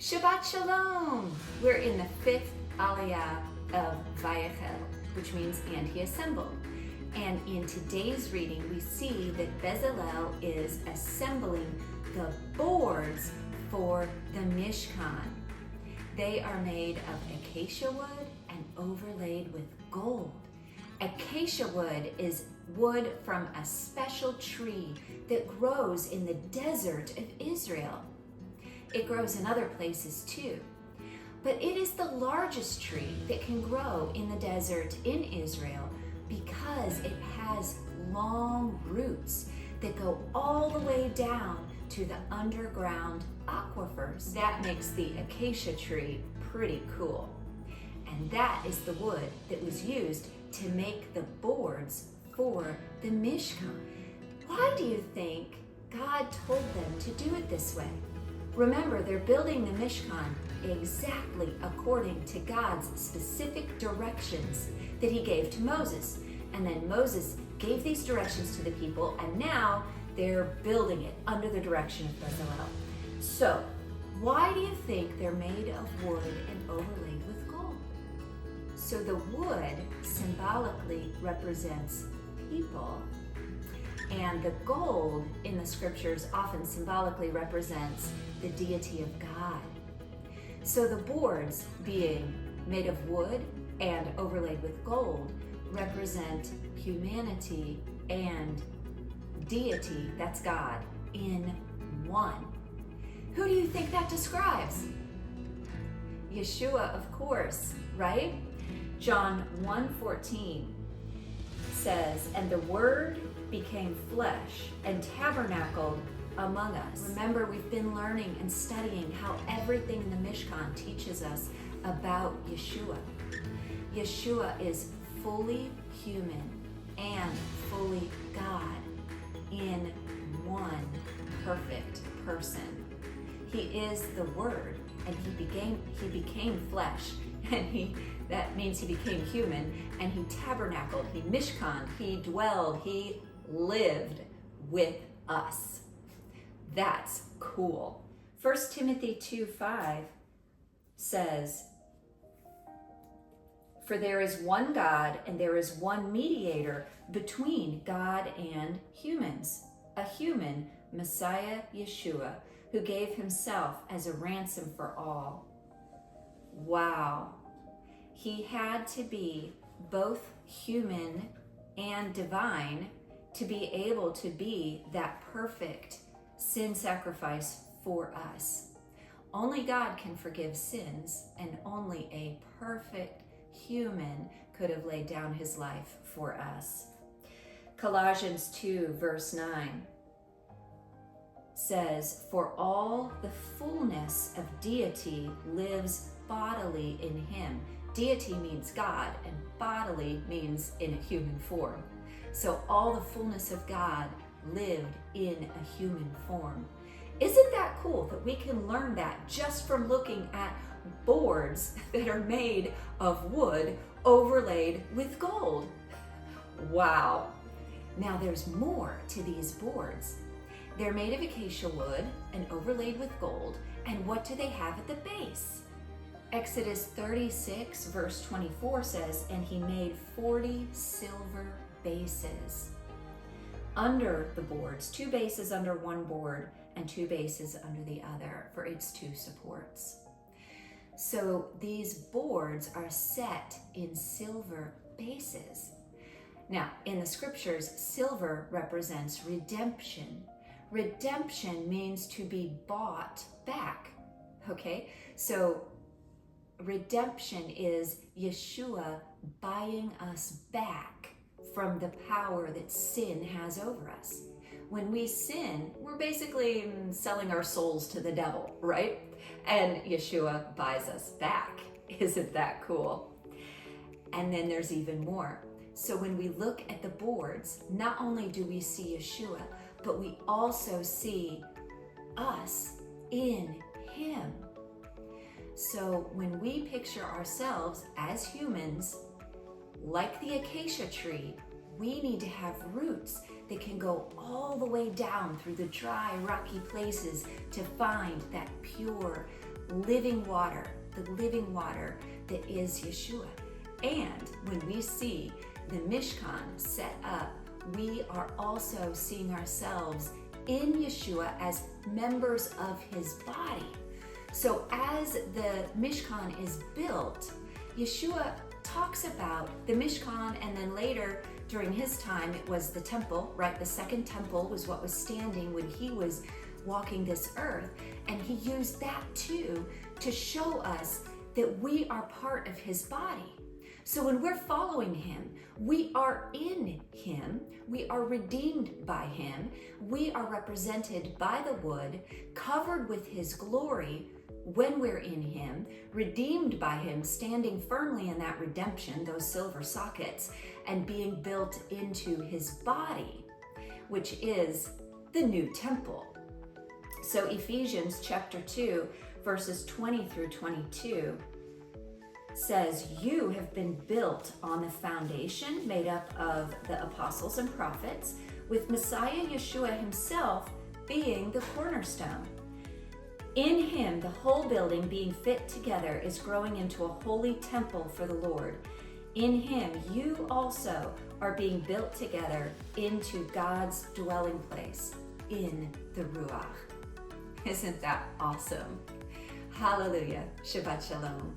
Shabbat Shalom! We're in the fifth aliyah of Vayakhel, which means and he assembled. And in today's reading, we see that Bezalel is assembling the boards for the mishkan. They are made of acacia wood and overlaid with gold. Acacia wood is wood from a special tree that grows in the desert of Israel. It grows in other places too, but it is the largest tree that can grow in the desert in Israel because it has long roots that go all the way down to the underground aquifers. That makes the acacia tree pretty cool. And that is the wood that was used to make the boards for the mishkan. Why do you think God told them to do it this way? Remember, they're building the mishkan exactly according to God's specific directions that he gave to Moses. And then Moses gave these directions to the people, and now they're building it under the direction of Bezalel. So, why do you think they're made of wood and overlaid with gold? So the wood symbolically represents people, and the gold in the scriptures often symbolically represents the deity of God. So the boards, being made of wood and overlaid with gold, represent humanity and deity, that's God, in one. Who do you think that describes? Yeshua, of course, right? John 1:14 says, "And the Word became flesh and tabernacled among us." Remember, we've been learning and studying how everything in the Mishkan teaches us about Yeshua. Yeshua is fully human and fully God in one perfect person. He is the Word, and he became flesh, and that means he became human, and he tabernacled, he mishkan, he dwelled, he lived with us. That's cool. 1 Timothy 2:5 says, "For there is one God and there is one mediator between God and humans, a human, Messiah Yeshua, who gave himself as a ransom for all." Wow. He had to be both human and divine to be able to be that perfect sin sacrifice for us. Only God can forgive sins, and only a perfect human could have laid down his life for us. Colossians 2:9 says, "For all the fullness of deity lives bodily in him." Deity means God, and bodily means in a human form. So all the fullness of God lived in a human form. Isn't that cool that we can learn that just from looking at boards that are made of wood overlaid with gold? Wow. Now there's more to these boards. They're made of acacia wood and overlaid with gold. And what do they have at the base? Exodus 36:24 says, "And he made 40 silver bases under the boards, 2 bases under one board and 2 bases under the other for its 2 supports." So these boards are set in silver bases. Now, in the scriptures, silver represents redemption. Redemption means to be bought back, okay? So redemption is Yeshua buying us back from the power that sin has over us. When we sin, we're basically selling our souls to the devil, right? And Yeshua buys us back. Isn't that cool? And then there's even more. So when we look at the boards, not only do we see Yeshua, but we also see us in him. So when we picture ourselves as humans, like the acacia tree, we need to have roots that can go all the way down through the dry, rocky places to find that pure, living water, the living water that is Yeshua. And when we see the mishkan set up, we are also seeing ourselves in Yeshua as members of his body. So as the mishkan is built, Yeshua talks about the mishkan, and then later during his time it was the temple, right? The second temple was what was standing when he was walking this earth, and he used that too to show us that we are part of his body. So when we're following him, we are in him, we are redeemed by him, we are represented by the wood, covered with his glory when we're in him, redeemed by him, standing firmly in that redemption, those silver sockets, and being built into his body, which is the new temple. So Ephesians chapter 2, verses 20 through 22 says, you have been built on the foundation made up of the apostles and prophets, with Messiah Yeshua himself being the cornerstone. In him, the whole building being fit together is growing into a holy temple for the Lord. In him, you also are being built together into God's dwelling place in the Ruach. Isn't that awesome? Hallelujah. Shabbat Shalom.